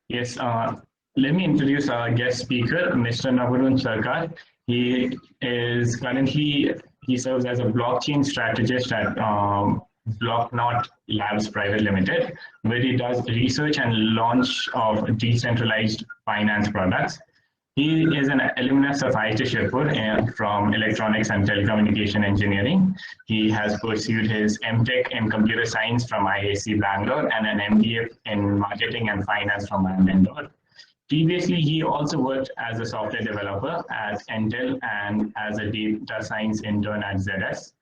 Yes, let me introduce our guest speaker, Mr. Nabarun Sarkar. He is currently, he serves as a blockchain strategist at Blocknout Labs Pvt Ltd, where he does research and launch of decentralized finance products. He is an alumnus of IIT Shibpur from Electronics and Telecommunication Engineering. He has pursued his MTech in Computer Science from IIC Bangalore and an MBA in Marketing and Finance from Bangalore. Previously, he also worked as a software developer at Intel and as a data science intern at ZS.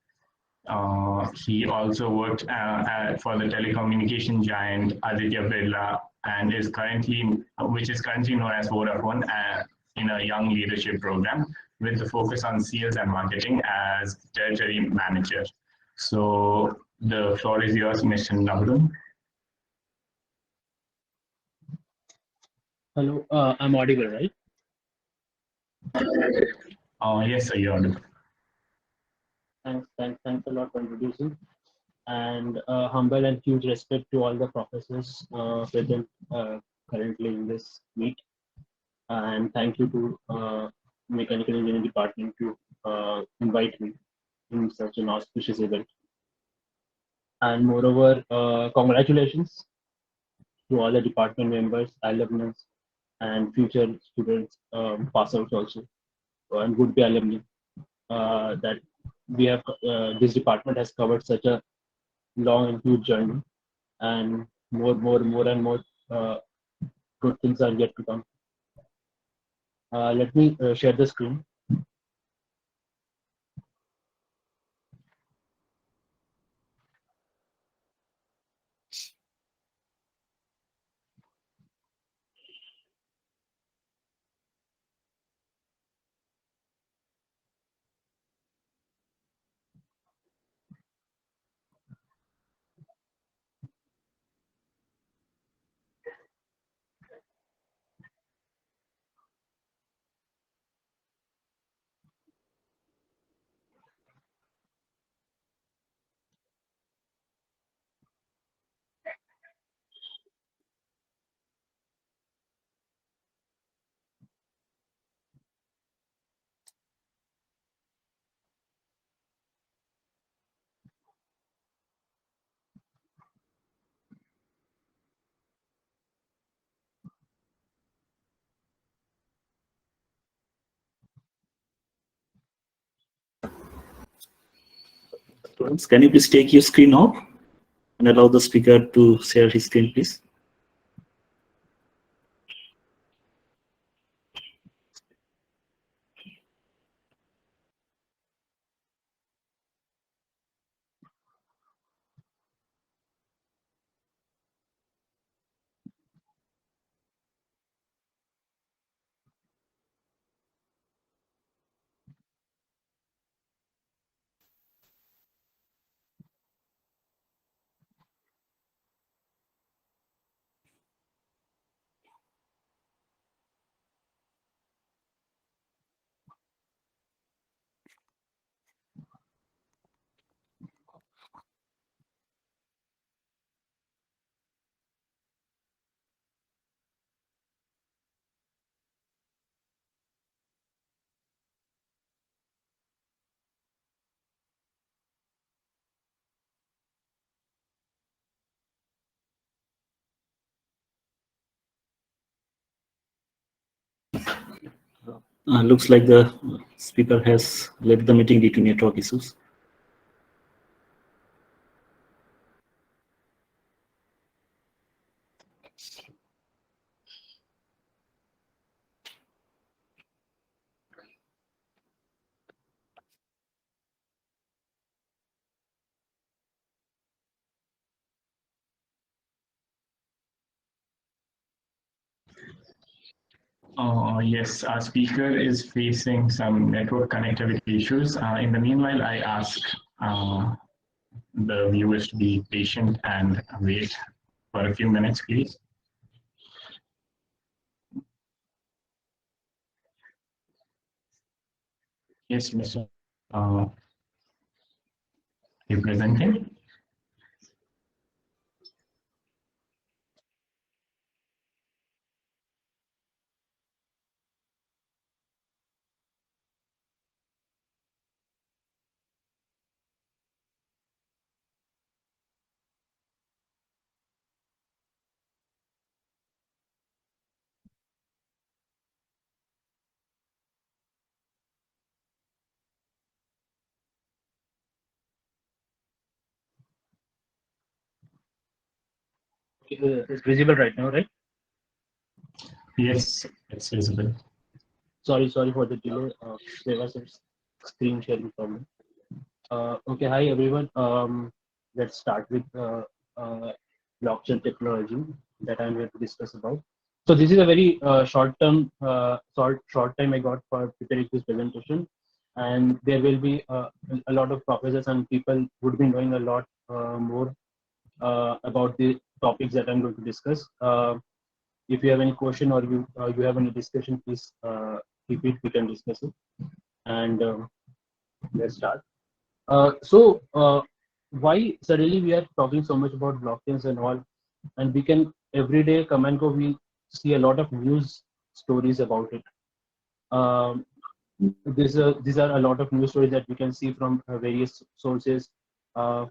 He also worked for the telecommunication giant Aditya Birla and which is currently known as Vodafone, in a young leadership program with the focus on sales and marketing as territory manager. So the floor is yours, Mr. Nabarun. Hello, I'm audible, right? Yes, sir, you're audible. Thanks a lot for introducing, and humble and huge respect to all the professors present currently in this meet, and thank you to Mechanical Engineering Department to invite me in such an auspicious event. And moreover, congratulations to all the department members, alumni, and future students, pass outs also, and would be alumni. That we have this department has covered such a long and huge journey, and more and more good things are yet to come. Let me share the screen. Students, can you please take your screen off and allow the speaker to share his screen, please? Looks like the speaker has left the meeting due to network issues. Yes, our speaker is facing some network connectivity issues. In the meanwhile, I ask the viewers to be patient and wait for a few minutes, please. Yes, Mr. You presenting? It's visible right now, right? Yes, it's visible. Sorry for the delay. There was a screen sharing problem. Okay, hi everyone. Let's start with blockchain technology that I'm here to discuss about. So this is a very short time I got for preparing this presentation, and there will be a lot of professors and people would be knowing a lot more about the topics that I'm going to discuss. If you have any question or you have any discussion, please keep it. We can discuss it, and let's start. Why suddenly we are talking so much about blockchains and all, and we can every day come and go. We see a lot of news stories about it. Um, these are a lot of news stories that we can see from various sources. Uh,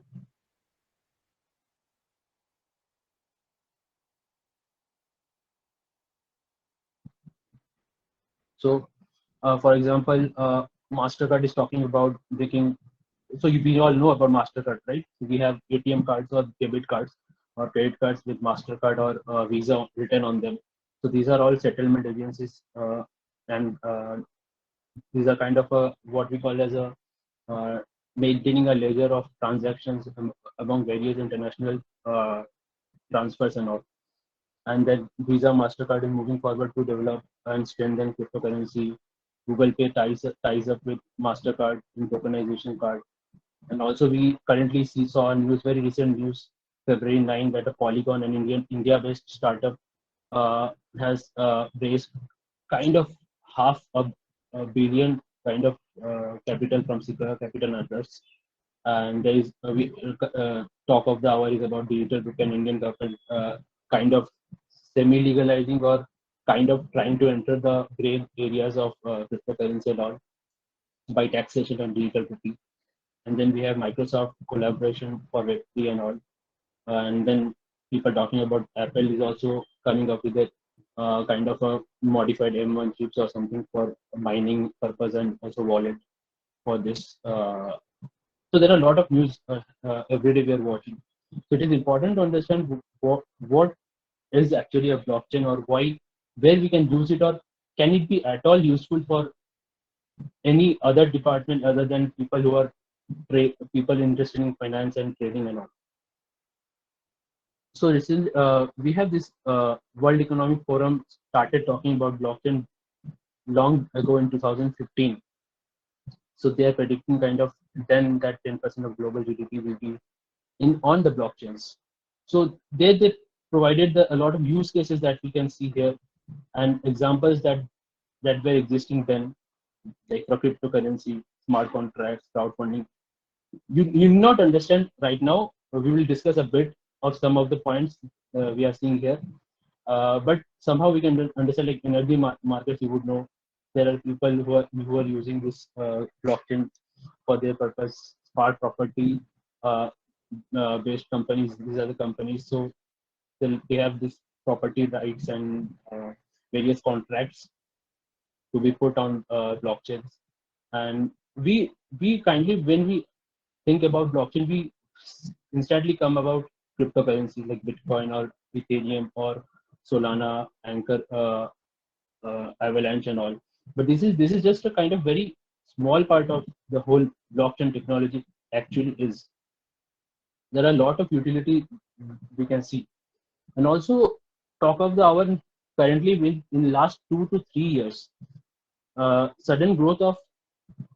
for example, Mastercard is talking about making. So we all know about Mastercard, right? We have ATM cards or debit cards or credit cards with Mastercard or Visa written on them. So these are all settlement agencies, and these are kind of what we call as a uh, maintaining a ledger of transactions among various international transfers and all. And then Visa, Mastercard is moving forward to develop and strengthen cryptocurrency. Google Pay ties up with Mastercard in tokenization card. And also we currently saw a news, very recent news, February 9, that a Polygon, an India-based startup, has raised kind of half a billion kind of capital from Sikara Capital and others. And there is talk of the hour is about digital book and Indian government kind of semi-legalizing or kind of trying to enter the gray areas of cryptocurrency and all by taxation and digital rupee. And then we have Microsoft collaboration for Web3 and all. And then people talking about Apple is also coming up with a kind of a modified M1 chips or something for mining purpose and also wallet for this. So there are a lot of news every day we are watching. So it is important to understand what is actually a blockchain or why, where we can use it, or can it be at all useful for any other department other than people who are people interested in finance and trading and all. So this is we have this World Economic Forum started talking about blockchain long ago in 2015. So they are predicting kind of then that 10% of global GDP will be in on the blockchains. So they provided a lot of use cases that we can see here and examples that were existing then, like for cryptocurrency, smart contracts, crowdfunding. You not understand right now. We will discuss a bit of some of the points we are seeing here, but somehow we can understand like energy markets. You would know there are people who are using this blockchain for their purpose. Smart property based companies. These are the companies. So they have this property rights and various contracts to be put on blockchains. And we kindly when we think about blockchain, we instantly come about cryptocurrency like Bitcoin or Ethereum or Solana, Anchor, Avalanche, and all. But this is just a kind of very small part of the whole blockchain technology. Actually, is there are a lot of utility we can see, and also talk of the hour currently in the last 2 to 3 years, sudden growth of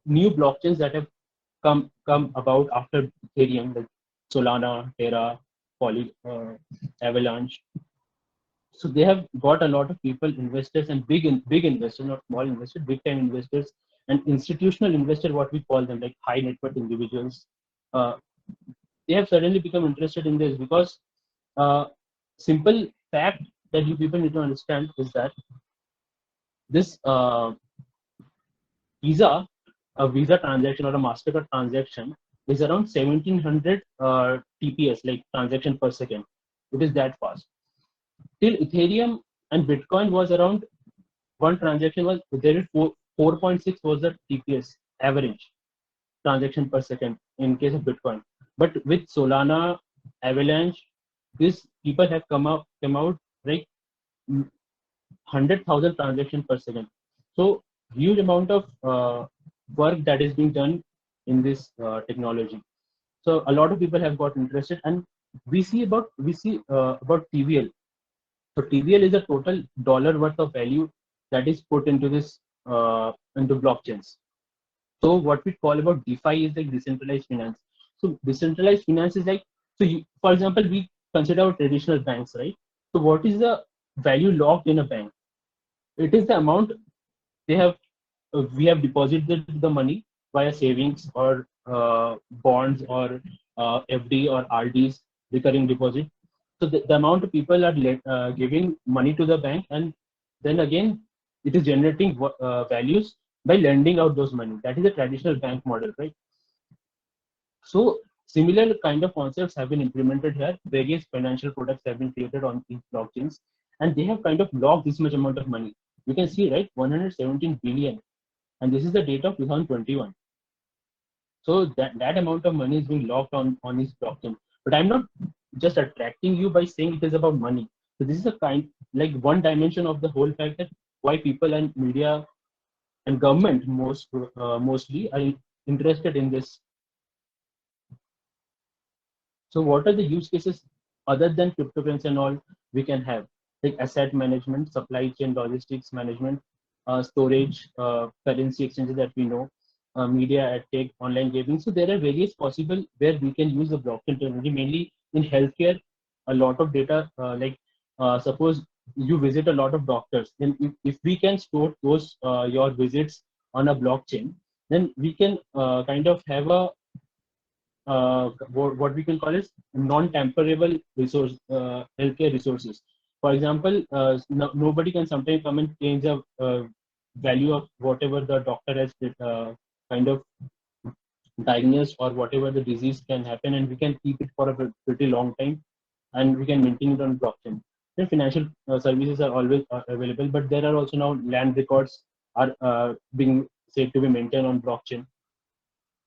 new blockchains that have come about after Ethereum, like Solana, Terra, Avalanche. So they have got a lot of people, investors, and big investors, not small investors, big time investors, and institutional investor, what we call them, like high net worth individuals. Uh, they have suddenly become interested in this because simple fact that you people need to understand is that this Visa, a Visa transaction or a Mastercard transaction is around 1700 TPS, like transaction per second. It is that fast. Till Ethereum and Bitcoin was around one transaction was there is 4.6 was the TPS average transaction per second in case of Bitcoin. But with Solana, Avalanche, these people have come out like 100,000 transactions per second. So huge amount of work that is being done in this technology. So a lot of people have got interested, and we see about TVL. So TVL is a total dollar worth of value that is put into this into blockchains. So what we call about DeFi is like decentralized finance. So decentralized finance is like, so you, for example, we consider our traditional banks, right? So what is the value locked in a bank? It is the amount they have. We have deposited the money via savings or bonds or FD or RDs, recurring deposit. So the amount of people are giving money to the bank, and then again it is generating values by lending out those money. That is a traditional bank model, right? So similar kind of concepts have been implemented here. Various financial products have been created on these blockchains, and they have kind of locked this much amount of money. You can see, right, 117 billion, and this is the data of 2021. So that amount of money is being locked on this blockchain. But I'm not just attracting you by saying it is about money. So this is a kind, like, one dimension of the whole fact that why people and media and government mostly are interested in this. So what are the use cases other than cryptocurrency and all we can have? Like asset management, supply chain logistics management, storage, currency exchanges that we know, media, ad tech, online gaming. So there are various possible where we can use the blockchain technology, mainly in healthcare. A lot of data, suppose you visit a lot of doctors, then if we can store those your visits on a blockchain, then we can kind of have a what we can call is non-tamperable resource, healthcare resources. For example, nobody can sometimes come and change the value of whatever the doctor has kind of diagnosed, or whatever the disease can happen, and we can keep it for a pretty long time, and we can maintain it on blockchain. Then financial services are always available, but there are also now land records are being said to be maintained on blockchain,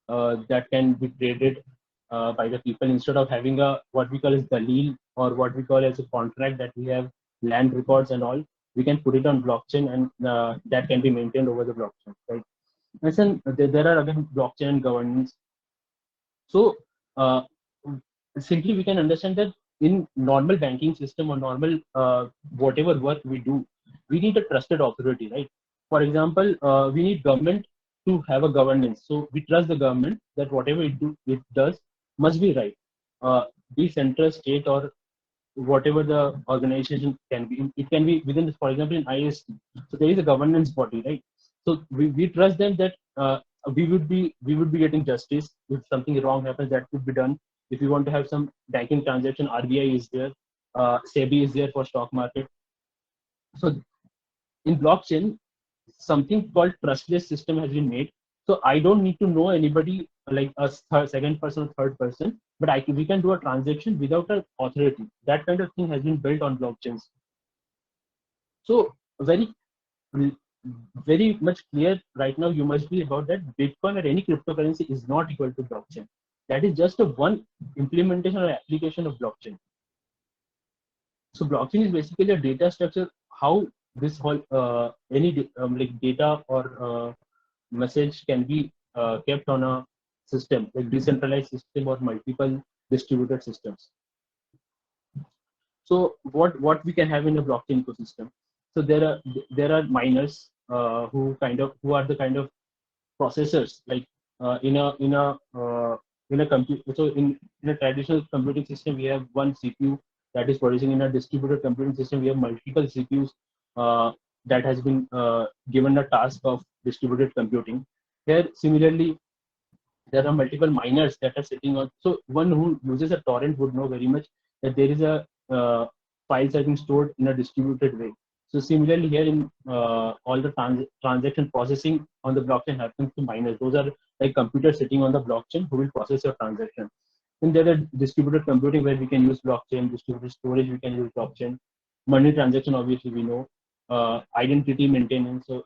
that can be traded by the people, instead of having a what we call as dalil, or what we call as a contract that we have land records and all. We can put it on blockchain, and that can be maintained over the blockchain, right? And then there are again blockchain governance. So uh, simply we can understand that in normal banking system, or normal whatever work we do, we need a trusted authority, right? For example, we need government to have a governance. So we trust the government that whatever it does must be right. Be central, state, or whatever the organization can be. It can be within this, for example, in IIST. So there is a governance body, right? So we trust them that we would be getting justice if something wrong happens. That could be done. If you want to have some banking transaction, RBI is there, SEBI is there for stock market. So in blockchain, something called trustless system has been made. So I don't need to know anybody, like a second person or third person, but we can do a transaction without an authority. That kind of thing has been built on blockchains. So very much clear right now you must be about that Bitcoin or any cryptocurrency is not equal to blockchain. That is just a one implementation or application of blockchain. So blockchain is basically a data structure, how this whole any like data or message can be kept on a system, like decentralized system or multiple distributed systems. So what we can have in a blockchain ecosystem? So there are miners who are the kind of processors, like in a computer. So in a traditional computing system, we have one CPU that is producing. In a distributed computing system, we have multiple CPUs that has been given a task of distributed computing. Here, similarly, there are multiple miners that are sitting on. So one who uses a torrent would know very much that there is a files are being stored in a distributed way. So similarly here in all the transaction processing on the blockchain happens to miners. Those are like computers sitting on the blockchain who will process your transaction. And there are distributed computing where we can use blockchain, distributed storage we can use blockchain, money transaction obviously we know, identity maintenance. So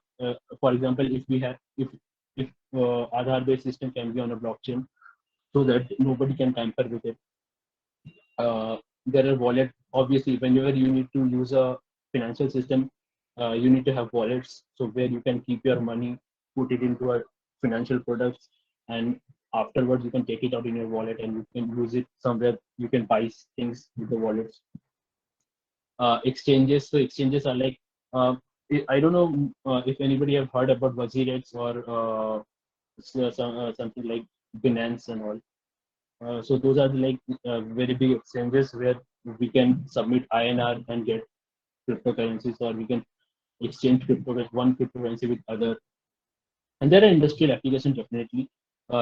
for example, if Aadhaar based system can be on a blockchain so that nobody can tamper with it. there are wallet. Obviously, whenever you need to use a financial system, you need to have wallets. So where you can keep your money, put it into a financial products, and afterwards you can take it out in your wallet and you can use it somewhere. You can buy things with the wallets. Exchanges. So exchanges are like, I don't know if anybody have heard about Wazirex or something like Binance and all. So those are like very big exchanges where we can submit INR and get cryptocurrencies, or we can exchange one cryptocurrency with other. And there are industrial applications definitely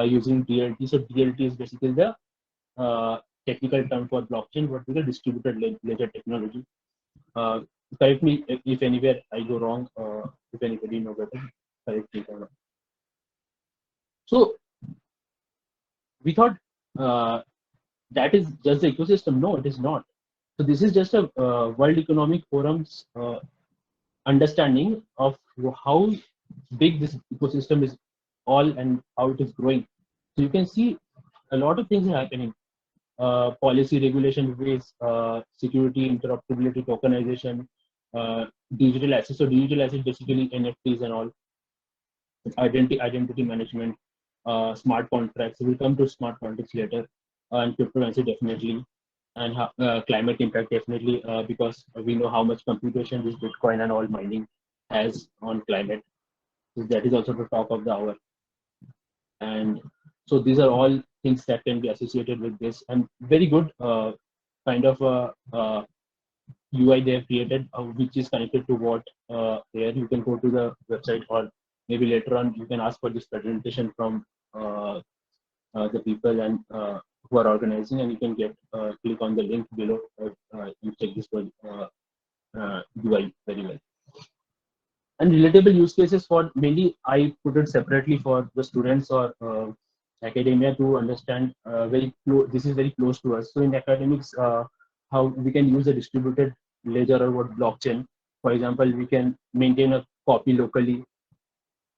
using DLT. So DLT is basically the technical term for blockchain, what we call distributed ledger technology. Correct me if anywhere I go wrong. If anybody know better, correct me. So we thought that is just the ecosystem. No, it is not. So this is just a World Economic Forum's understanding of how big this ecosystem is all and how it is growing. So you can see a lot of things are happening. Policy regulation ways, security, interoperability, tokenization, digital assets. So digital assets basically NFTs and all. Identity management, smart contracts. We'll come to smart contracts later, and cryptocurrency definitely, and climate impact definitely, because we know how much computation this Bitcoin and all mining has on climate. So that is also the talk of the hour. And so these are all things that can be associated with this, and very good kind of a UI they have created, which is connected to what here. You can go to the website, or maybe later on you can ask for this presentation from the people and who are organizing, and you can get click on the link below. You check this UI very well. And relatable use cases for mainly, I put it separately for the students or academia to understand. This is very close to us. So in academics, how we can use a distributed ledger or what blockchain. For example, we can maintain a copy locally,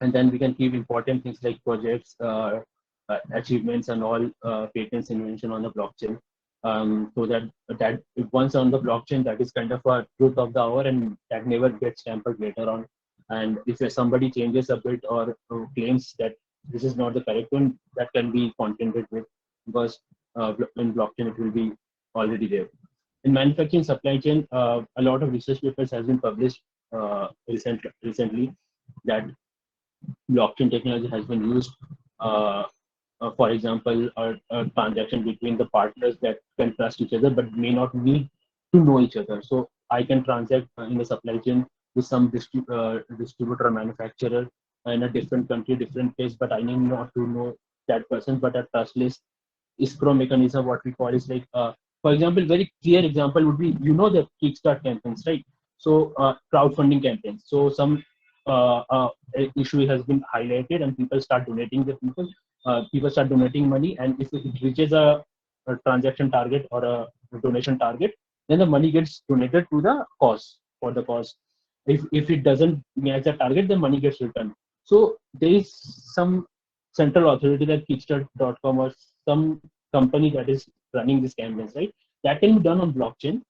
and then we can keep important things like projects, achievements, and all patents, invention on the blockchain. So that once on the blockchain, that is kind of a truth of the hour, and that never gets tampered later on. And if somebody changes a bit or claims that this is not the correct one, that can be contended with, because in blockchain it will be already there. In manufacturing supply chain, a lot of research papers has been published recently that blockchain technology has been used. For example, a transaction between the partners that can trust each other but may not need to know each other. So I can transact in the supply chain with some distributor or manufacturer in a different country, different place, but I need not to know that person. But a trustless escrow mechanism, what we call, is like, for example, very clear example would be, the Kickstart campaigns, right? So crowdfunding campaigns. So some issue has been highlighted and people start donating. People start donating money, and if it reaches a transaction target or a donation target, then the money gets donated to the cause, for the cause. If it doesn't match the target, the money gets returned. So there is some central authority like Kickstart.com or some company that is running these campaigns, right? That can be done on blockchain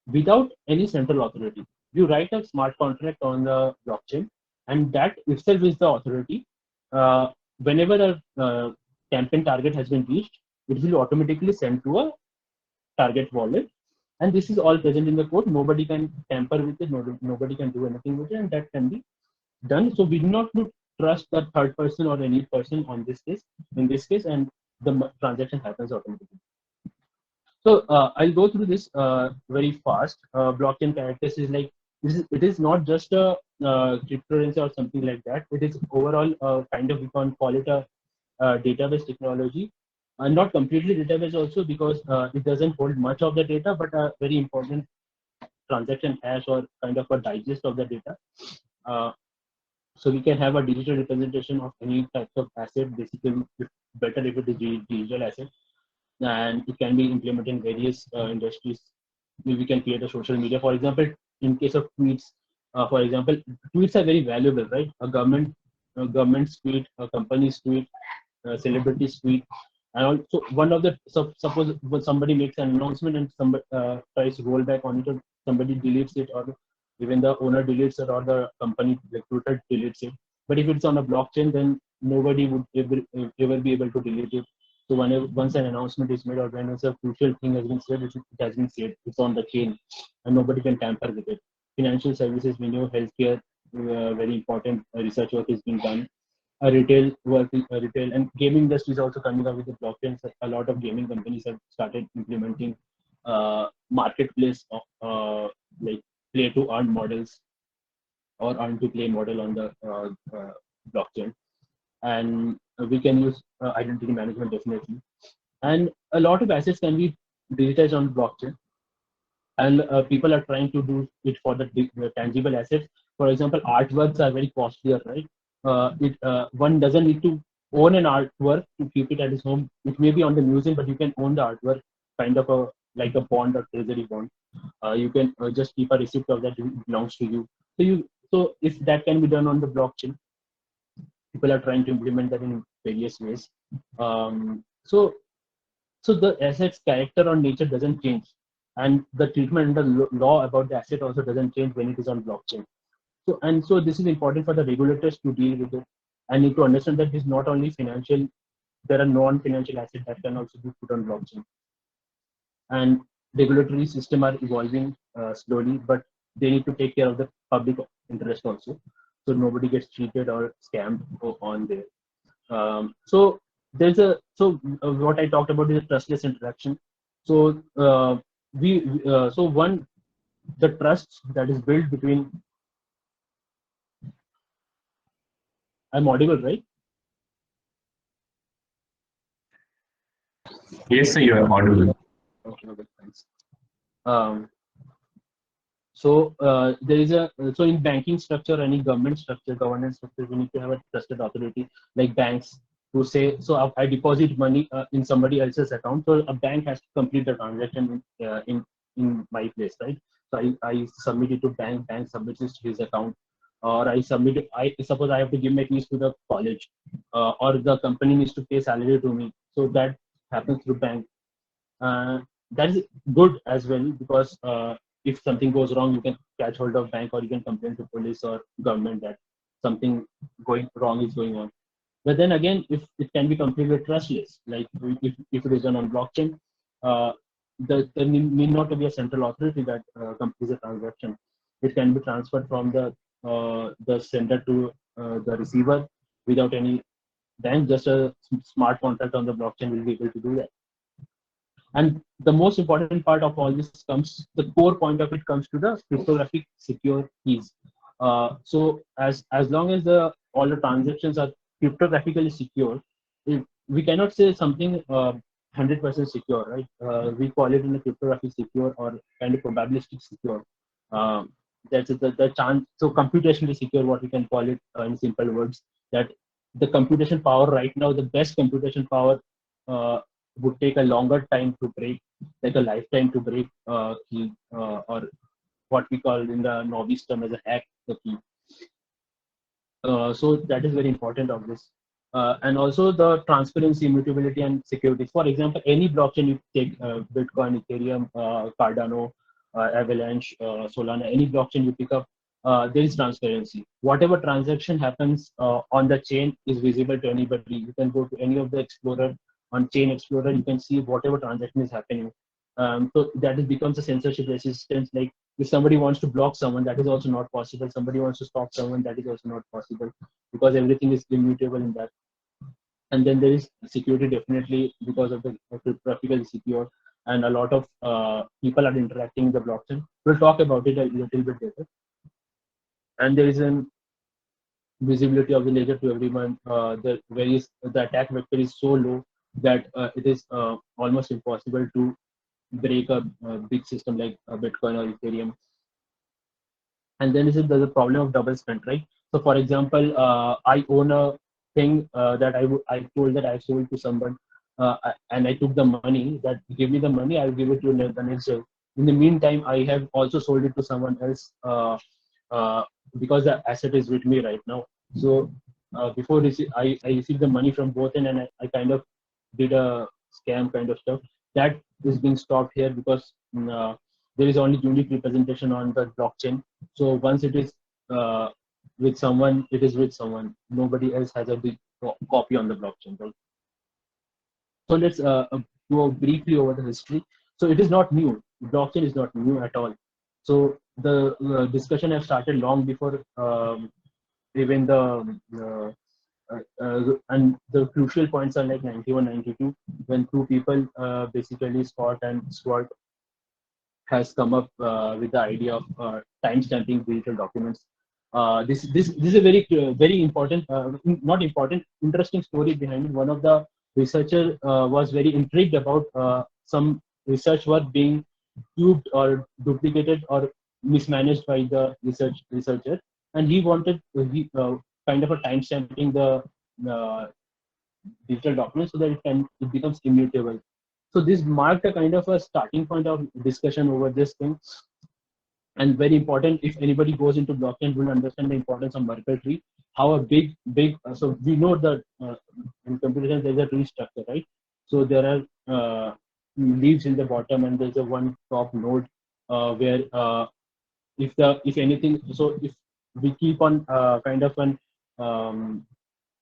without any central authority. You write a smart contract on the blockchain, and that itself is the authority. Whenever a campaign target has been reached, it will automatically send to a target wallet. And this is all present in the code. Nobody can tamper with it. Nobody can do anything with it, and that can be done. So we do not trust the third person or any person on this case. In this case, and the transaction happens automatically. So I'll go through this very fast. Blockchain characters is like, it is not just a cryptocurrency or something like that. It is overall kind of, we can call it a database technology, and not completely database also, because it doesn't hold much of the data, but a very important transaction hash or kind of a digest of the data. So we can have a digital representation of any types of asset, basically, better if it is digital asset, and it can be implemented in various industries. We can create a social media, for example, in case of tweets. For example, tweets are very valuable, right? A government's tweet, a company's tweet, a celebrity's tweet. And also, one of the suppose somebody makes an announcement and somebody tries to roll back on it, or somebody deletes it, or even the owner deletes it, or the company recruiter deletes it. But if it's on a blockchain, then nobody would ever be able to delete it. So whenever once an announcement is made, or when a crucial thing has been said, it has been said. It's on the chain, and nobody can tamper with it. Financial services, we know, healthcare, very important research work is being done. Retail and gaming industry is also coming up with the blockchain. So a lot of gaming companies have started implementing marketplace of like play to earn models or earn to play model on the blockchain. And we can use identity management definitely. And a lot of assets can be digitized on blockchain, and people are trying to do it for the tangible assets. For example, artworks are very costlier, right? One doesn't need to own an artwork to keep it at his home. It may be on the museum, but you can own the artwork, kind of a like a bond or treasury bond. You can just keep a receipt of that, it belongs to you. So if that can be done on the blockchain, people are trying to implement that in various ways. So the asset's character or nature doesn't change, and the treatment and the law about the asset also doesn't change when it is on blockchain. So this is important for the regulators to deal with it, and need to understand that it's not only financial. There are non-financial assets that can also be put on blockchain, and regulatory system are evolving slowly, but they need to take care of the public interest also, so nobody gets cheated or scammed on there. So there's a what I talked about is a trustless interaction. So so one, the trust that is built between. I'm audible, right? Yes, sir, you are audible. Okay, thanks. Um, there is a so in banking structure, any government structure, governance structure, we need to have a trusted authority like banks who say, so I deposit money in somebody else's account, so a bank has to complete the transaction in my place, right? So I submit it to bank submits it to his account, or I submit it. I suppose I have to give my fees to the college, or the company needs to pay salary to me, so that happens through bank. That is good as well, because if something goes wrong, you can catch hold of bank, or you can complain to police or government that something going wrong is going on. But then again, if it can be completely trustless, like if it is done on blockchain, there need not to be a central authority that completes the transaction. It can be transferred from the sender to the receiver without any bank. Just a smart contract on the blockchain will be able to do that. And the most important part of all this comes, the core point of it comes to the cryptographic secure keys. So as long as all the transactions are cryptographically secure, we cannot say something 100% secure, right? We call it in a cryptographic secure or kind of probabilistic secure. That's the chance. So computationally secure, what we can call it in simple words, that the computation power right now, the best computation power uh, would take a longer time to break, like a lifetime to break key, or what we call in the novice term as a hack the key. So that is very important of this. And also the transparency, immutability, and security. For example, any blockchain you take, Bitcoin, Ethereum, Cardano, Avalanche, Solana, any blockchain you pick up, there is transparency. Whatever transaction happens on the chain is visible to anybody. You can go to any of the explorer on Chain Explorer. You can see whatever transaction is happening. So that it becomes a censorship resistance. Like if somebody wants to block someone, that is also not possible. Somebody wants to stop someone, that is also not possible, because everything is immutable in that. And then there is security, definitely, because of the cryptographical secure, and a lot of people are interacting in the blockchain. We'll talk about it a little bit later. And there is an visibility of the ledger to everyone. The attack vector is so low that it is almost impossible to break a big system like Bitcoin or Ethereum. And then there's the problem of double spend, right? So for example, I own a thing that I told that I sold to someone, and I took the money. That give me the money, I'll give it to the next day. In the meantime, I have also sold it to someone else, because the asset is with me right now. So before I received the money from both, and I kind of did a scam kind of stuff. That is being stopped here because there is only unique representation on the blockchain. So once it is with someone, it is with someone. Nobody else has a big copy on the blockchain, right? So let's go briefly over the history. So it is not new. Blockchain is not new at all. So the discussion has started long before even and the crucial points are like 91, 92, when two people, basically Scott and Swart, has come up with the idea of time-stamping digital documents. This is a very important, not important, interesting story behind it. One of the researcher was very intrigued about some research work being cubed or duplicated or mismanaged by the researcher, and he wanted kind of a time stamping the uh, digital document so that it becomes immutable. So this marked a kind of a starting point of discussion over this thing, and very important. If anybody goes into blockchain, will understand the importance of Merkle tree. How a big so we know that in computer science there's a tree structure, right? So there are leaves in the bottom, and there's a one top node where if anything, so if we keep on kind of an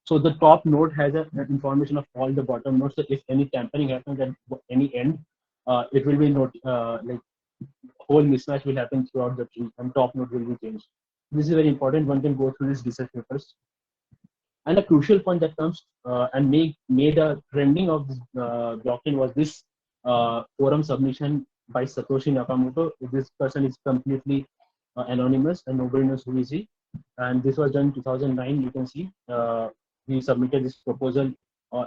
so the top node has an information of all the bottom nodes. So if any tampering happens at any end, it will be like whole mismatch will happen throughout the tree, and top node will be changed. This is very important. One can go through these research papers. And a crucial point that comes and made a trending of this blockchain was this forum submission by Satoshi Nakamoto. This person is completely anonymous and nobody knows who is he. And this was done in 2009. You can see he submitted this proposal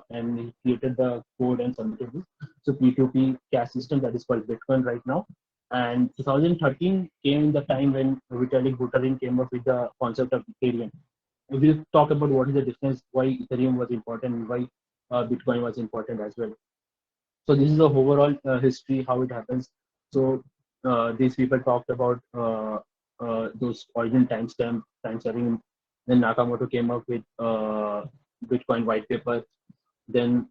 and he created the code and submitted this. So P2P cash system that is called Bitcoin right now. And 2013 came the time when Vitalik Buterin came up with the concept of Ethereum. We'll talk about what is the difference, why Ethereum was important, and why Bitcoin was important as well. So this is the overall history, how it happens. So these people talked about those origin timestamp, time sharing. Then Nakamoto came up with Bitcoin white paper. Then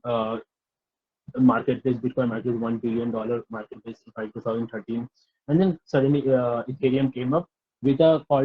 marketplace, Bitcoin market $1 billion marketplace by 2013. And then suddenly Ethereum came up with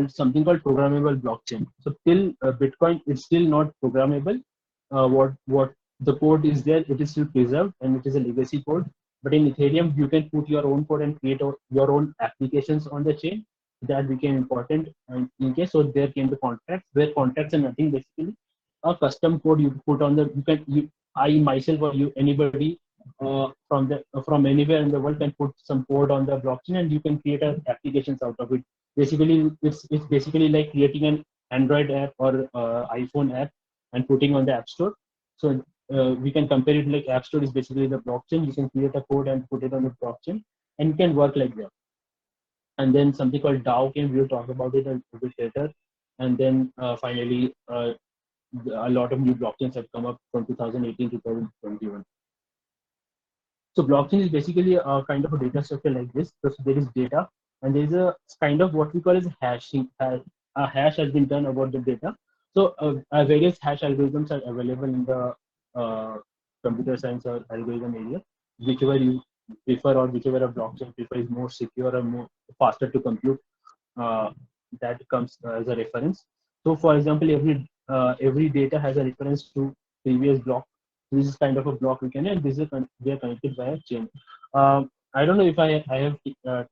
something called programmable blockchain. So till Bitcoin is still not programmable. What the code is there, it is still preserved and it is a legacy code. But in Ethereum, you can put your own code and create your own applications on the chain. That became important. And in case, so there came the contracts, where contracts are nothing basically a custom code you put on the I myself or you anybody from anywhere in the world can put some code on the blockchain and you can create applications out of it. Basically, it's basically like creating an Android app or iPhone app and putting on the App Store. So we can compare it like App Store is basically the blockchain. You can create a code and put it on the blockchain, and it can work like that. And then something called DAO came. We'll talk about it a bit later. And then finally, a lot of new blockchains have come up from 2018 to 2021. So blockchain is basically a kind of a data structure like this. So there is data, and there is a kind of what we call as hashing. A hash has been done about the data. So various hash algorithms are available in the computer science or algorithm area. Whichever you prefer or whichever a blockchain prefer is more secure or more faster to compute, that comes as a reference. So for example, every data has a reference to previous block. This is kind of a block we can, and this is they are connected by a chain. I don't know if I have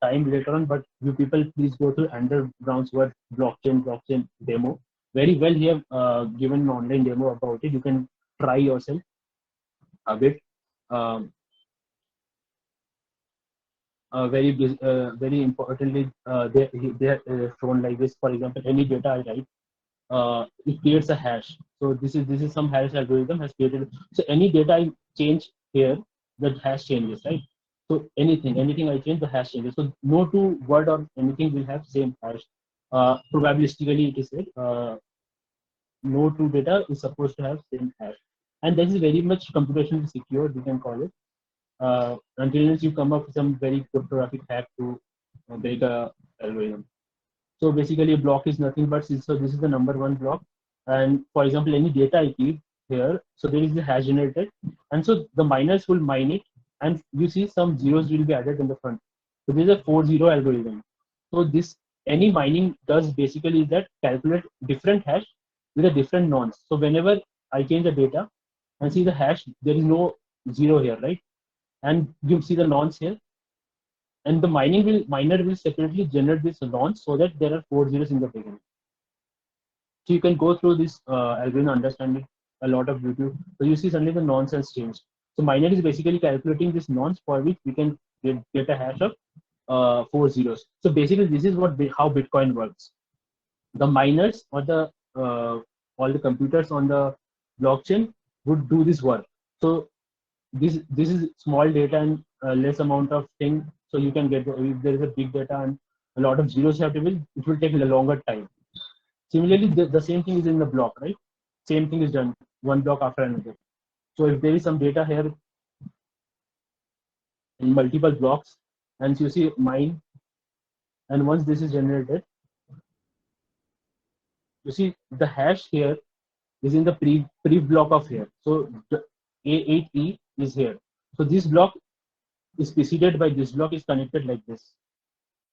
time later on, but you people please go to Underground's word blockchain demo. Very well, he have given an online demo about it. You can try yourself a bit. Very importantly, they are shown like this. For example, any data I write, it creates a hash. So this is some hash algorithm has created. So any data I change here, that hash changes, right? So anything I change, the hash changes. So no two word or anything will have same hash. Probabilistically, it is said no two data is supposed to have same hash, and that is very much computationally secure. We can call it. Until you come up with some very cryptographic hack to break a algorithm. So basically, a block is nothing but so this is the number one block. And for example, any data I keep, here. So there is the hash generated, and so the miners will mine it, and you see some zeros will be added in the front. So this is a 4-0 algorithm. So this any mining does basically is that calculate different hash with a different nonce. So whenever I change the data and see the hash, there is no zero here, right? And you see the nonce here, and the miner will separately generate this nonce so that there are 4 zeros in the beginning. So you can go through this algorithm, understand it a lot of YouTube. So you see suddenly the nonce has changed. So miner is basically calculating this nonce for which we can get a hash of 4 zeros. So basically, this is how Bitcoin works. The miners or the all the computers on the blockchain would do this work. So this is small data and less amount of thing. So you can get if there is a big data and a lot of zeros you have to build, it will take a longer time. Similarly, the same thing is in the block, right? Same thing is done one block after another. So if there is some data here in multiple blocks, and you see mine, and once this is generated, you see the hash here is in the pre block of here. So the A8E is here. So this block is preceded by this block is connected like this.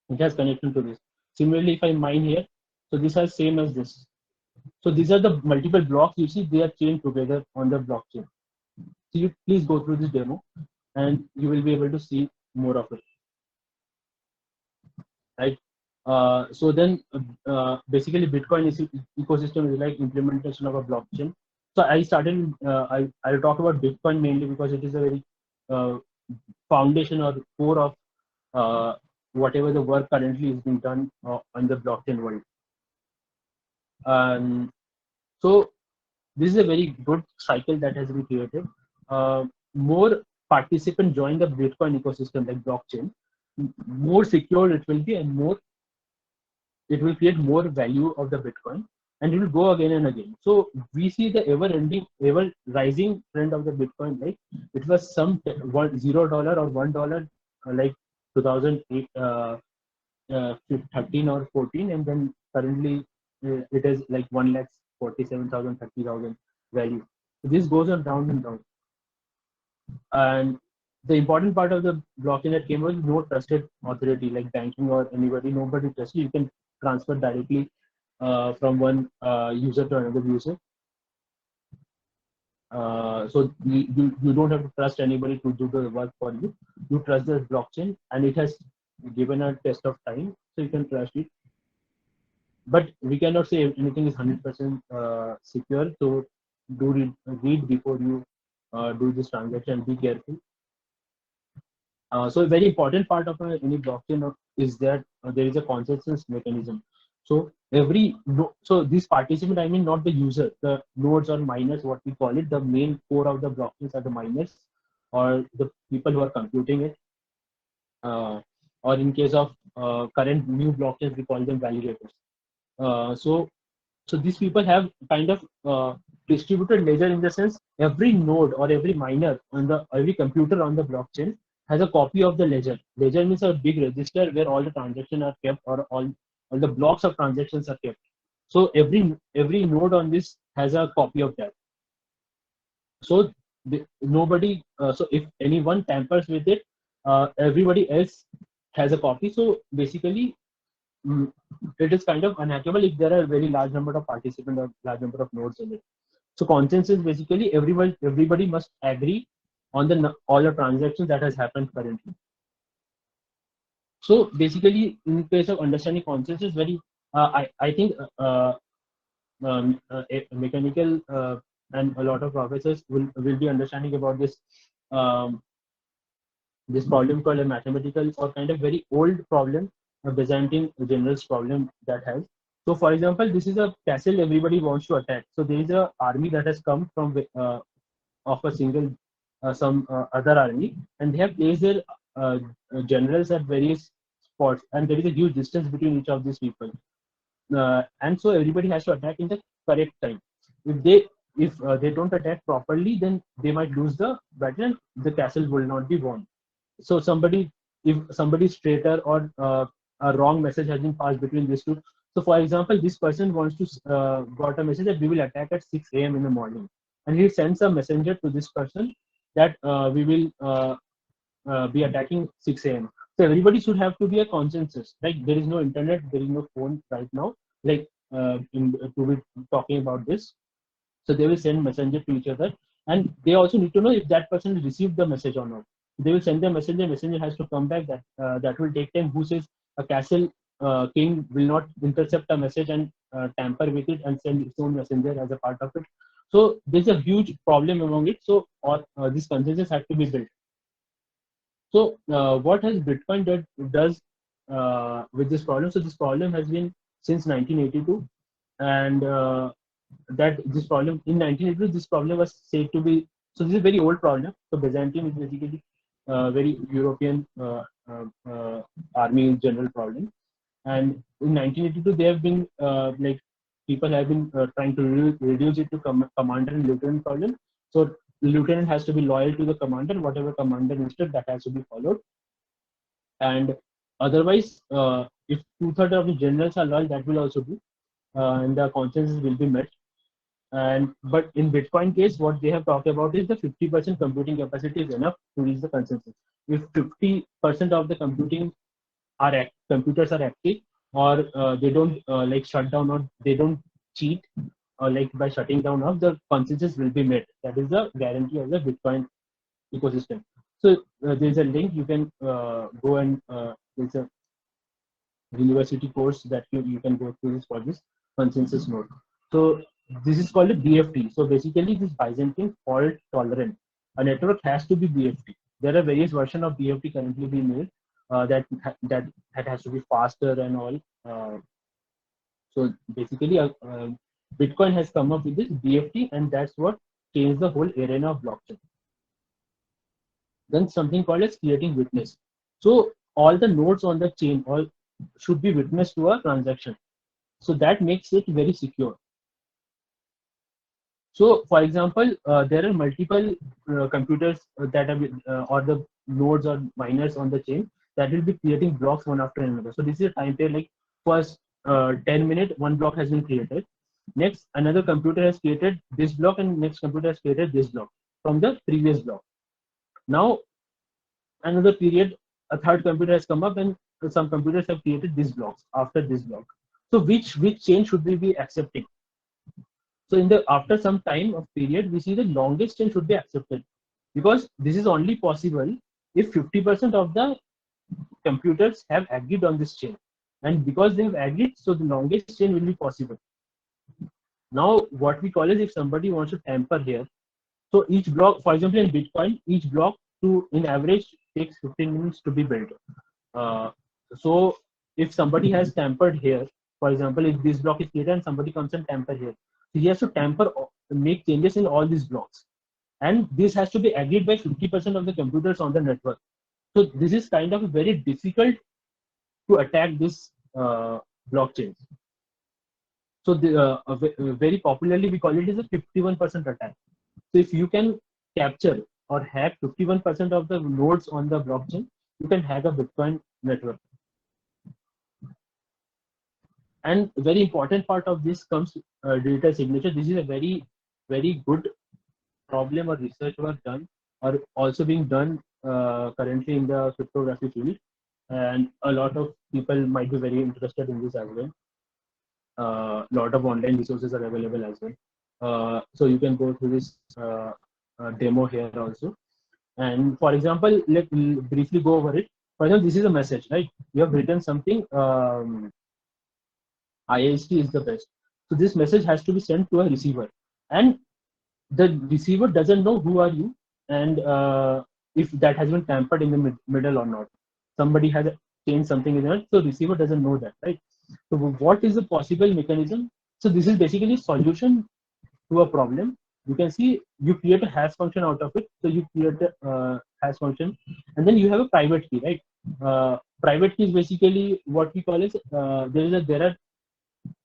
It has connection to this. Similarly, if I mine here, so this is same as this. So these are the multiple blocks you see, they are chained together on the blockchain. So you please go through this demo and you will be able to see more of it. Right. So then basically Bitcoin ecosystem is like implementation of a blockchain. So I started, I'll talk about Bitcoin mainly because it is a very foundation or core of whatever the work currently is being done on the blockchain world. So this is a very good cycle that has been created. More participants join the Bitcoin ecosystem like blockchain, more secure it will be, and more it will create more value of the Bitcoin, and it will go again and again. So we see the ever-ending, ever-rising trend of the Bitcoin. Like it was some $0 or $1 like 2008, 13 or 14, and then currently it is like 1,47,000, 30,000 value. So this goes on down and down. And the important part of the blockchain that came was no trusted authority like banking or anybody. Nobody trusts you. You can transfer directly from one user to another user. So you don't have to trust anybody to do the work for you. You trust the blockchain, and it has given a test of time, so you can trust it. But we cannot say anything is 100% secure. So do read before you do this transaction. Be careful. So a very important part of any blockchain is that there is a consensus mechanism. So so this participant, I mean not the user, the nodes or miners, what we call it, the main core of the blockchains are the miners or the people who are computing it. Or in case of current new blockchains, we call them validators. So these people have kind of distributed ledger in the sense every node or every miner on every computer on the blockchain has a copy of the ledger. Ledger means a big register where all the transactions are kept, or all the blocks of transactions are kept. So every node on this has a copy of that. So nobody. So if anyone tampers with it, everybody else has a copy. So basically, it is kind of unhackable if there are a very large number of participants or large number of nodes in it. So consensus basically everybody must agree on all the transactions that has happened currently. So basically, in case of understanding consensus, I think a mechanical and a lot of professors will be understanding about this this problem called a mathematical or kind of very old problem, a Byzantine generals problem that has. So for example, this is a castle everybody wants to attack. So there is a army that has come from of a single some other army, and they have placed their generals at various spots, and there is a huge distance between each of these people. And so everybody has to attack in the correct time. If they don't attack properly, then they might lose the battle and the castle will not be won. So if somebody's traitor or a wrong message has been passed between these two. So for example, this person wants to got a message that we will attack at 6 a.m. in the morning. and he sends a messenger to this person that we will be attacking 6 a.m. So everybody should have to be a consensus. Like there is no internet, there is no phone right now. Like to be talking about this, so they will send messenger to each other, and they also need to know if that person received the message or not. They will send the messenger. Messenger has to come back. That will take time. Who says a castle king will not intercept a message and tamper with it and send its own messenger as a part of it. So there's a huge problem among it. So or this consensus had to be built. So what has Bitcoin does with this problem? So this problem has been since 1982, and that this problem in 1982 this problem was said to be, so this is a very old problem. So Byzantium is basically very European army general problem, and in 1982 they have been like people have been trying to reduce it to commander and lieutenant problem. So lieutenant has to be loyal to the commander, whatever commander instructs that has to be followed, and otherwise if two-thirds of the generals are loyal, that will also be and the consensus will be met. And but in Bitcoin case, what they have talked about is the 50% computing capacity is enough to reach the consensus. If 50% of the computers are active, or they don't like shut down, or they don't cheat, or like by shutting down of the consensus will be met. That is the guarantee of the Bitcoin ecosystem. So there's a link you can go and there's a university course that you can go through this for this consensus node. So this is called a BFT. So basically this Byzantine fault tolerant. A network has to be BFT. There are various versions of BFT currently being made that has to be faster and all. So basically Bitcoin has come up with this BFT, and that's what changed the whole arena of blockchain. Then something called as creating witness. So all the nodes on the chain all should be witness to a transaction. So that makes it very secure. So for example, there are multiple computers that have or the nodes or miners on the chain that will be creating blocks one after another. So this is a time period, like first 10 minutes, one block has been created. Next, another computer has created this block, and next computer has created this block from the previous block. Now another period, a third computer has come up, and some computers have created these blocks after this block. So which chain should we be accepting? So in the after some time of period, we see the longest chain should be accepted, because this is only possible if 50% of the computers have agreed on this chain, and because they have agreed, so the longest chain will be possible. Now what we call is, if somebody wants to tamper here, so each block, for example in Bitcoin, each block to in average takes 15 minutes to be built. So if somebody has tampered here, for example, if this block is created and somebody comes and tamper here, so he has to make changes in all these blocks, and this has to be agreed by 50% of the computers on the network. So this is kind of very difficult to attack this blockchain. So very popularly we call it as a 51% attack. So if you can capture or hack 51% of the nodes on the blockchain, you can hack a Bitcoin network. And very important part of this comes digital signature. This is a very, very good problem or research work done, or also being done currently in the cryptography field. And a lot of people might be very interested in this as well. Lot of online resources are available as well. So you can go through this demo here also. And for example, let's briefly go over it. For example, this is a message, right? You have written something, IIST is the best. So this message has to be sent to a receiver, and the receiver doesn't know who are you, and if that has been tampered in the middle or not. Somebody has changed something in it, so receiver doesn't know that, right? So what is the possible mechanism? So this is basically solution to a problem. You can see you create a hash function out of it. So you create a hash function, and then you have a private key, right? Private key is basically what we call is there are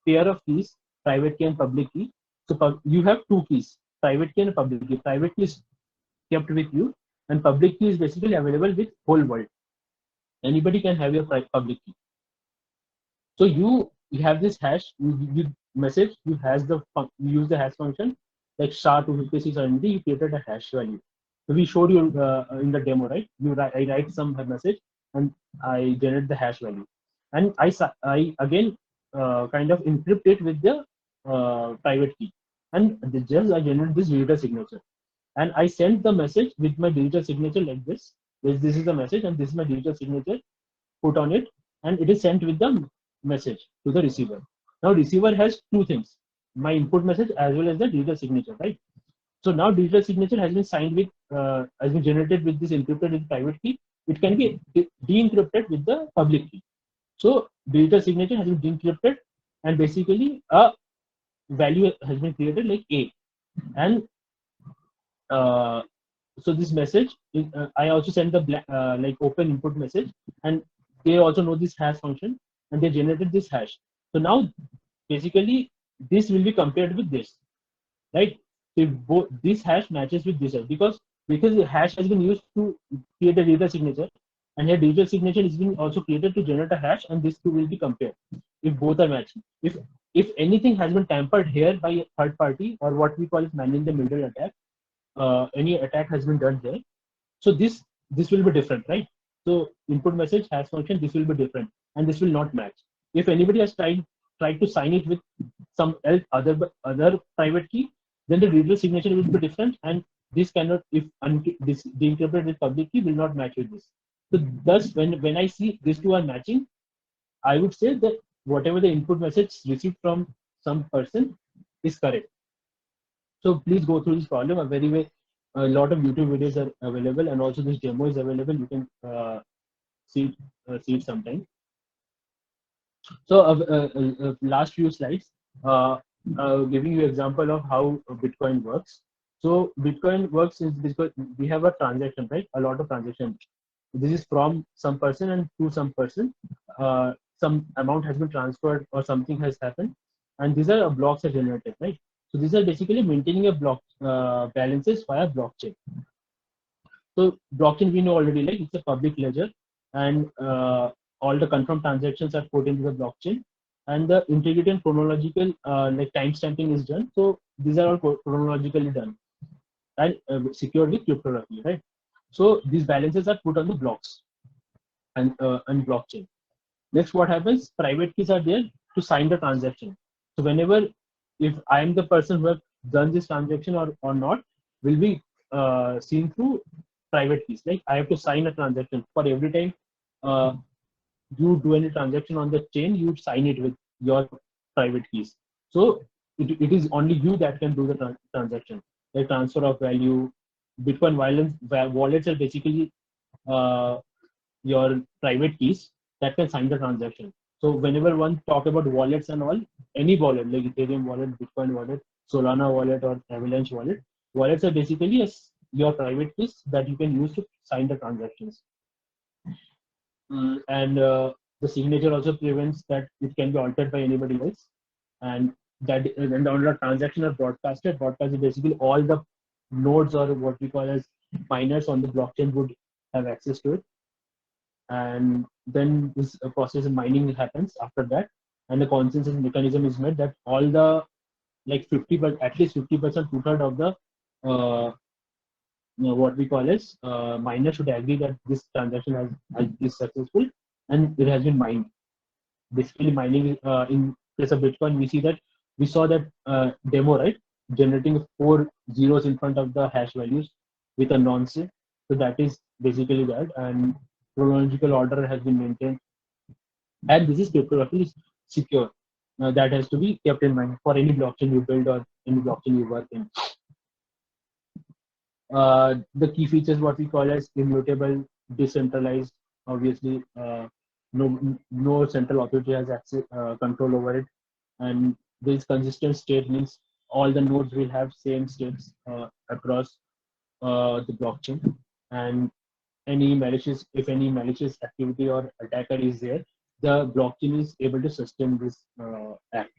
pair of keys, private key and public key. So you have two keys, private key and public key. Private key is kept with you, and public key is basically available with whole world. Anybody can have your public key. So you have this hash, you message, you use the hash function, like SHA-256 you created a hash value. So we showed you in the demo, right? I write some message and I generate the hash value, and I again kind of encrypt it with the private key, and just I generate this digital signature, and I send the message with my digital signature like this. This is the message, and this is my digital signature put on it, and it is sent with the message to the receiver. Now receiver has two things: my input message as well as the digital signature, right? So now digital signature has been signed with, has been generated with this encrypted with private key. It can be de-encrypted with the public key. So digital signature has been de-encrypted, and basically a value has been created like A. And so this message, I also send the like open input message, and they also know this hash function, and they generated this hash. So now basically this will be compared with this, right? If both this hash matches with this hash, because the hash has been used to create a digital signature, and here digital signature is being also created to generate a hash, and these two will be compared if both are matching. If anything has been tampered here by a third party, or what we call it man in the middle attack, any attack has been done here, so this will be different, right? So input message hash function, this will be different, and this will not match. If anybody has tried to sign it with some else other private key, then the digital signature will be different, and this cannot, if this de-encrypted with public key will not match with this. So thus when I see these two are matching, I would say that whatever the input message received from some person is correct. So please go through this problem. A lot of YouTube videos are available, and also this demo is available. You can see it sometime. So last few slides, giving you example of how Bitcoin works. So Bitcoin works is because we have a transaction, right? A lot of transactions. This is from some person and to some person. Some amount has been transferred or something has happened, and these are blocks are generated, right? So these are basically maintaining a block balances via blockchain. So blockchain we know already, like it's a public ledger, and all the confirmed transactions are put into the blockchain, and the integrity and chronological like timestamping is done. So these are all chronologically done and securely cryptographically, right? So these balances are put on the blocks and blockchain. Next, what happens? Private keys are there to sign the transaction. So whenever, if I am the person who have done this transaction or not, will be seen through private keys. Like I have to sign a transaction for every time you do any transaction on the chain, you sign it with your private keys. So it is only you that can do the transaction, like transfer of value. Bitcoin wallets are basically your private keys that can sign the transaction. So whenever one talk about wallets and all, any wallet like Ethereum wallet, Bitcoin wallet, Solana wallet, or Avalanche wallet, wallets are basically your private keys that you can use to sign the transactions. And the signature also prevents that it can be altered by anybody else. And that when the transaction are broadcasted is basically all the nodes, or what we call as miners on the blockchain, would have access to it. And then this process of mining happens after that, and the consensus mechanism is made that all the like 50, but at least 50%, 2/3 of the what we call as miner should agree that this transaction is successful and it has been mined. Basically, mining in case of Bitcoin, we saw that demo, right? Generating 4 zeros in front of the hash values with a nonce. So that is basically that, and chronological order has been maintained, and this is cryptographically secure. That has to be kept in mind for any blockchain you build or any blockchain you work in. The key features, what we call as immutable, decentralized. Obviously, no central authority has access control over it, and this consistent state means all the nodes will have same states across the blockchain, and if any malicious activity or attacker is there, the blockchain is able to sustain this act,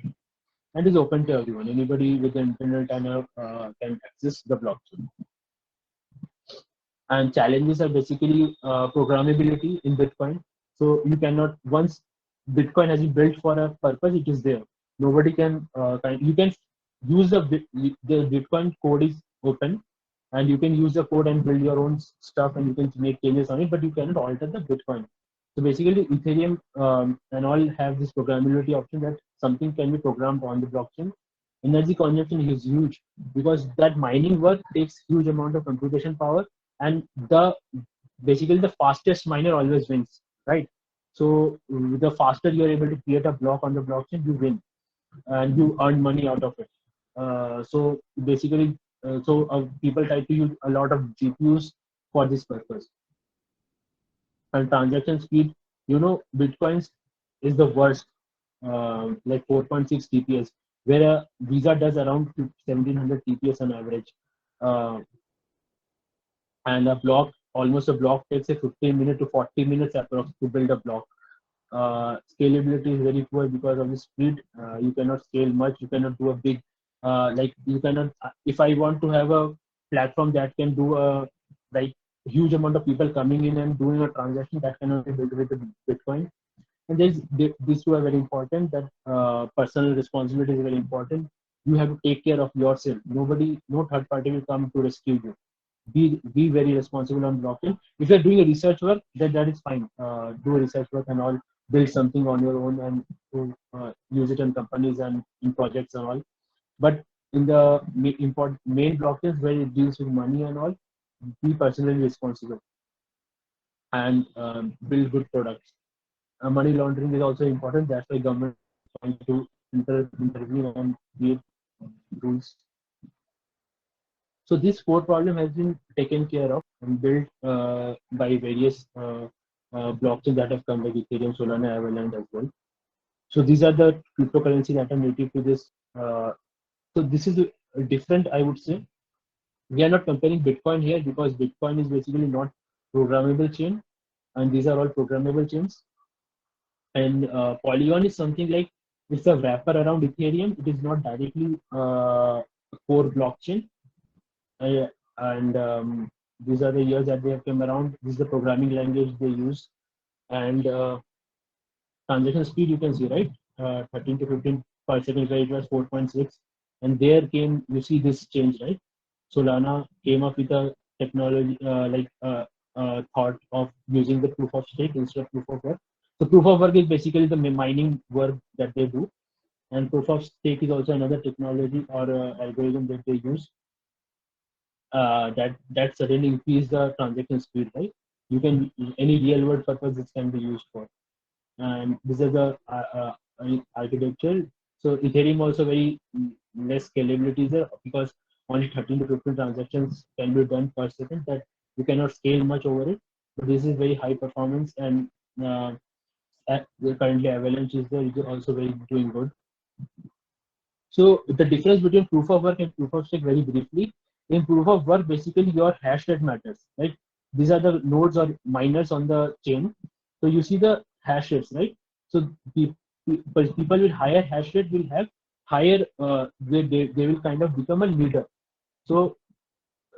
and is open to everyone. Anybody with the internet can access the blockchain. And challenges are basically programmability in Bitcoin. So you cannot, once Bitcoin has been built for a purpose, it is there. Nobody can, you can use the Bitcoin code is open, and you can use the code and build your own stuff, and you can make changes on it, but you cannot alter the Bitcoin. So basically, Ethereum and all have this programmability option that something can be programmed on the blockchain. Energy consumption is huge because that mining work takes huge amount of computation power, and the basically the fastest miner always wins, right? So the faster you are able to create a block on the blockchain, you win and you earn money out of it. So basically, people try to use a lot of GPUs for this purpose. And transaction speed, Bitcoins is the worst, like 4.6 TPS, where a Visa does around 1700 TPS on average. Uh, and almost a block takes a 15 minutes to 40 minutes approx to build a block. Scalability is very poor because of the speed. You cannot scale much. You cannot do a big, like you cannot. If I want to have a platform that can do a like huge amount of people coming in and doing a transaction, that cannot be built with the Bitcoin. And these two are very important. That personal responsibility is very important. You have to take care of yourself. No third party will come to rescue you. Be very responsible on blockchain. If you're doing a research work, then that is fine. Do a research work and all, build something on your own and use it in companies and in projects and all. But in the main blockchains where it deals with money and all, be personally responsible and build good products. Money laundering is also important. That's why government is trying to intervene and create rules. So this core problem has been taken care of and built by various blockchains that have come like Ethereum, Solana, Avalanche as well. So these are the cryptocurrency that are native to this. So this is different, I would say. We are not comparing Bitcoin here because Bitcoin is basically not programmable chain, and these are all programmable chains. And Polygon is something like it's a wrapper around Ethereum. It is not directly a core blockchain. And these are the years that they have come around. This is the programming language they use, and transaction speed you can see, right, 13 to 15 per second, where it was 4.6, and there came, you see this change, right? Solana came up with a technology thought of using the proof of stake instead of proof of work. So proof of work is basically the mining work that they do, and proof of stake is also another technology or algorithm that they use that certainly increase the transaction speed, right? You can any real world purpose this can be used for, and this is the architecture. So Ethereum also very less scalability there because only 13 to 15 transactions can be done per second. That you cannot scale much over it. But this is very high performance, and currently Avalanche is there. It is also very doing good. So the difference between proof of work and proof of stake, very briefly. In proof of work, basically your hash rate matters, right? These are the nodes or miners on the chain. So you see the hash rates, right? So people with higher hash rate will have higher, they will kind of become a leader. So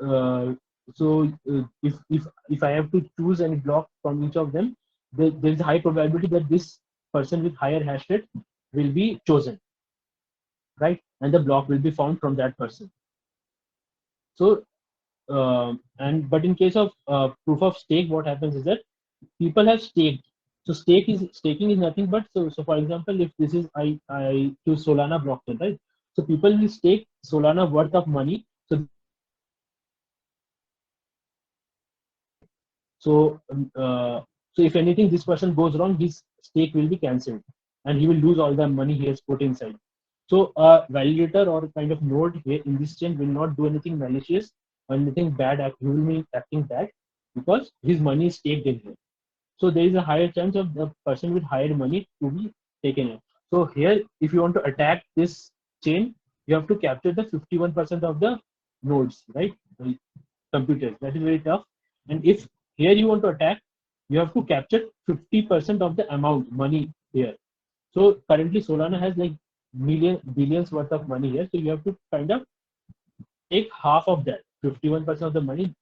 uh, if I have to choose any block from each of them, there is a high probability that this person with higher hash rate will be chosen, right? And the block will be found from that person. So but in case of proof of stake, what happens is that people have staked. So staking is nothing but, so for example, if this is I choose Solana blockchain, right? So people will stake Solana worth of money. So so if anything, this person goes wrong, his stake will be cancelled, and he will lose all the money he has put inside. So a validator or kind of node here in this chain will not do anything malicious or anything bad. He will be acting bad because his money is staked in here. So there is a higher chance of the person with higher money to be taken in. So here, if you want to attack this chain, you have to capture the 51% of the nodes, right? Computers. That is very tough. And if here you want to attack, you have to capture 50% of the amount money here. So currently Solana has like billions worth of money here. So you have to kind of take half of that, 51% of the money.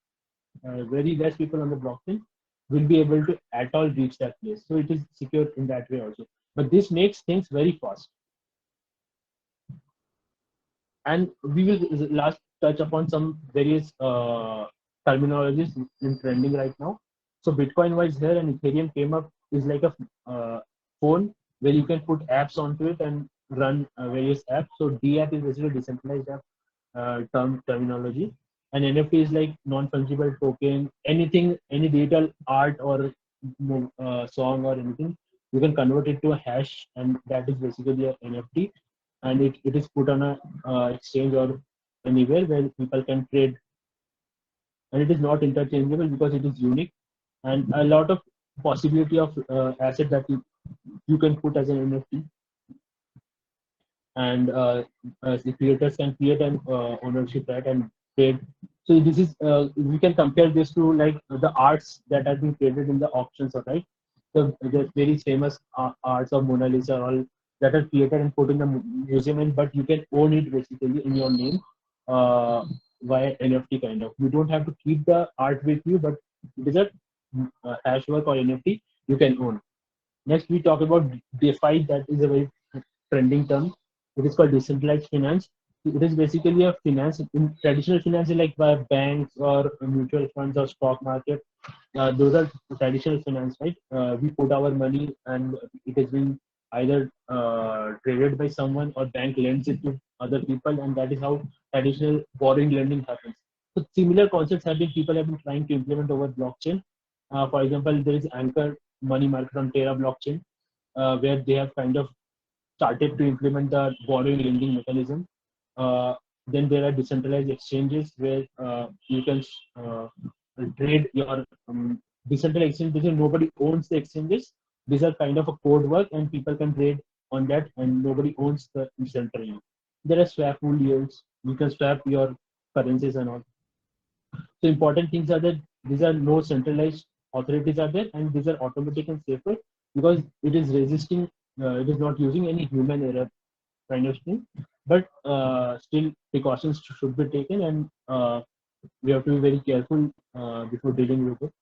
Very less people on the blockchain will be able to at all reach that place. So it is secure in that way also. But this makes things very fast. And we will last touch upon some various terminologies in trending right now. So Bitcoin was here and Ethereum came up is like a phone where you can put apps onto it and run various apps. So DApp is basically decentralized app terminology, and NFT is like non-fungible token. Anything, any digital art or song or anything, you can convert it to a hash, and that is basically a NFT, and it is put on a exchange or anywhere where people can trade, and it is not interchangeable because it is unique, and a lot of possibility of asset that you can put as an NFT, and the creators can create an ownership right and trade. So this is we can compare this to like the arts that have been created in the auctions, right? The very famous arts of Mona Lisa, all that are created and put in the museum, and but you can own it basically in your name via NFT kind of. You don't have to keep the art with you, but it is a hash work or NFT you can own. Next, we talk about DeFi. That is a very trending term. It is called decentralized finance. It is basically a finance. In traditional finance is like by banks or mutual funds or stock market. Those are traditional finance, right? We put our money and it is being either traded by someone or bank lends it to other people, and that is how traditional borrowing lending happens. So similar concepts have been people have been trying to implement over blockchain. For example, there is Anchor money market on Terra blockchain, where they have kind of started to implement the borrowing lending mechanism. Then there are decentralized exchanges where you can trade your decentralized exchanges. Nobody owns the exchanges. These are kind of a code work, and people can trade on that, and nobody owns the decentralized. There are swap pool yields. You can swap your currencies and all. So important things are that these are no centralized authorities are there, and these are automatic and safer because it is resisting. It is not using any human error kind of thing. But still, precautions should be taken, and we have to be very careful before dealing with it.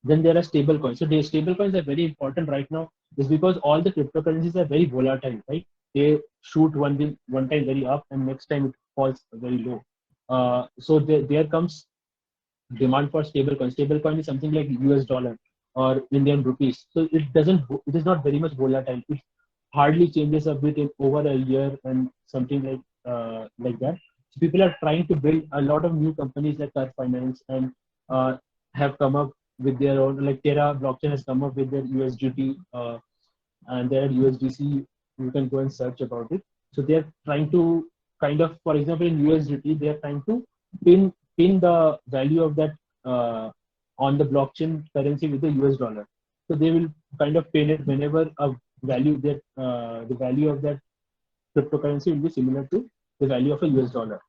Then there are stable coins. So the stable coins are very important right now, is because all the cryptocurrencies are very volatile, right? They shoot one time very up, and next time it falls very low. So there comes demand for stable coin. Stable coin is something like US dollar or Indian rupees. So it is not very much volatile. It hardly changes a bit in over a year and something like that. So people are trying to build a lot of new companies like Car Finance and have come up with their own, like Terra blockchain has come up with their USDT and their USDC. You can go and search about it. So they're trying to kind of, for example, in USDT, they're trying to pin the value of that on the blockchain currency with the US dollar. So they will kind of pin it whenever a value that the value of that cryptocurrency will be similar to the value of a US dollar.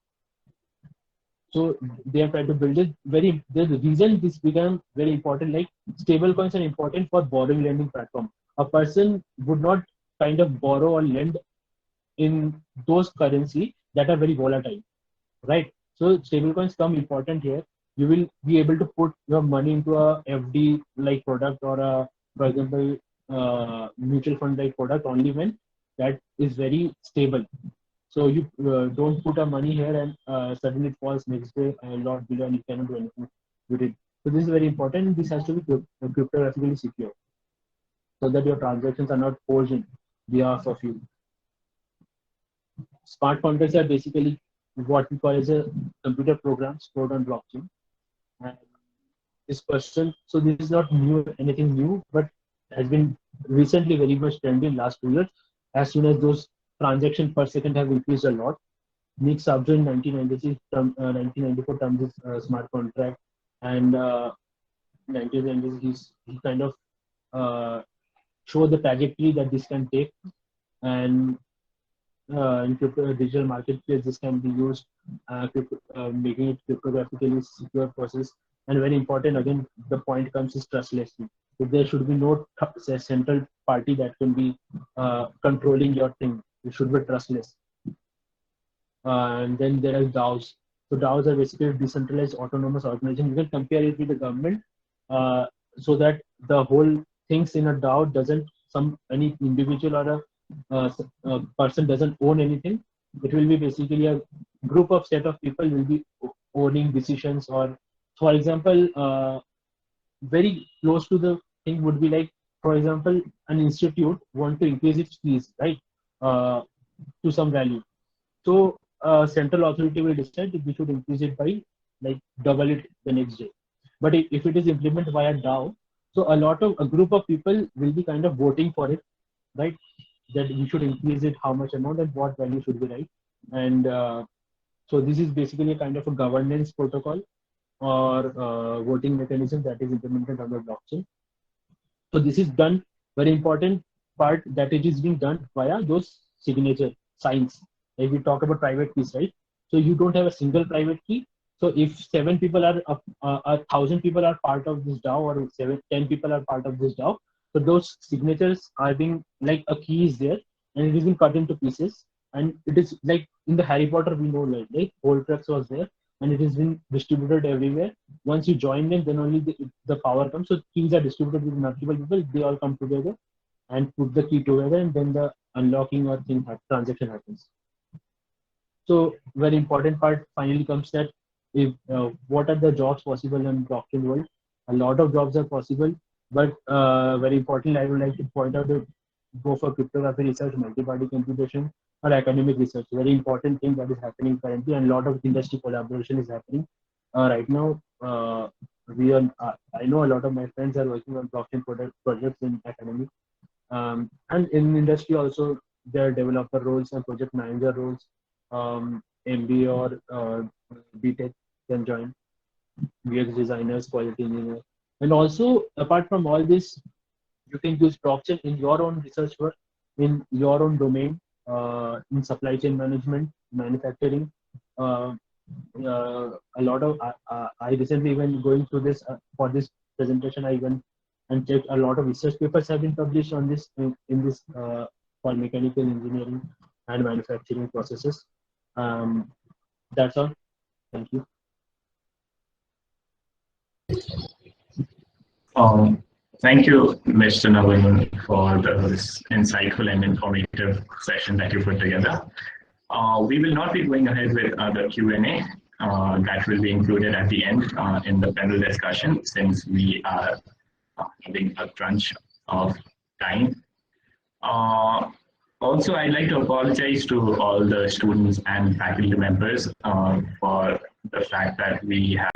So they are trying to build it very. The reason this became very important, like stable coins are important for borrowing lending platform. A person would not kind of borrow or lend in those currency that are very volatile, right? So stablecoins come important here. You will be able to put your money into a FD like product or a, for example, mutual fund like product only when that is very stable. So you don't put a money here and suddenly it falls next day a lot below and you cannot do anything with it. So this is very important. This has to be cryptographically secure so that your transactions are not forged in behalf of you. Smart contracts are basically what we call as a computer program stored on blockchain. And this question, so this is not new, anything new, but has been recently very much trendy in last 2 years. As soon as those transactions per second have increased a lot, Nick Sabjo in 1996, 1994 terms is smart contract, and 1996 he kind of showed the trajectory that this can take, and in digital marketplace, this can be used, making it cryptographically secure process. And very important, again, the point comes is trustlessly. If there should be no central party that can be controlling your thing, it should be trustless. And then there are DAOs. So DAOs are basically decentralized autonomous organization. You can compare it with the government, so that the whole things in a DAO doesn't any individual or a person doesn't own anything. It will be basically a group of set of people will be owning decisions, or for example, very close to the thing would be like, for example, an institute want to increase its fees, right, to some value. So central authority will decide if we should increase it by like double it the next day. But if it is implemented via DAO, so a group of people will be kind of voting for it, right? That we should increase it, how much amount and what value should be, right? And so this is basically a kind of a governance protocol or voting mechanism that is implemented on the blockchain. So this is done, very important part, that it is being done via those signature signs. Like we talk about private keys, right? So you don't have a single private key. So if 7 people are 1,000 people are part of this DAO, or 10 people are part of this DAO, so those signatures are being like a key is there, and it is being cut into pieces, and it is like in the Harry Potter we know, like Horcrux was there, and it is being distributed everywhere. Once you join them, then only the power comes. So keys are distributed with multiple people. They all come together and put the key together, and then the unlocking or transaction happens. So very important part finally comes that if what are the jobs possible in blockchain world? A lot of jobs are possible, but very important, I would like to point out that go for cryptography research, multi-party computation, or academic research. Very important thing that is happening currently, and a lot of industry collaboration is happening right now. I know a lot of my friends are working on blockchain projects in academic, and in industry also. There are developer roles and project manager roles. MBA or BTech can join. UX designers, quality engineers, and also apart from all this, you can use blockchain in your own research work, in your own domain, in supply chain management, manufacturing. A lot of I recently, even going through this for this presentation, I went and checked a lot of research papers have been published on this in this for mechanical engineering and manufacturing processes. That's all. Thank you. Thank you, Mr. Nabarun, for this insightful and informative session that you put together. We will not be going ahead with the Q&A. That will be included at the end in the panel discussion, since we are having a crunch of time. Also, I'd like to apologize to all the students and faculty members for the fact that we have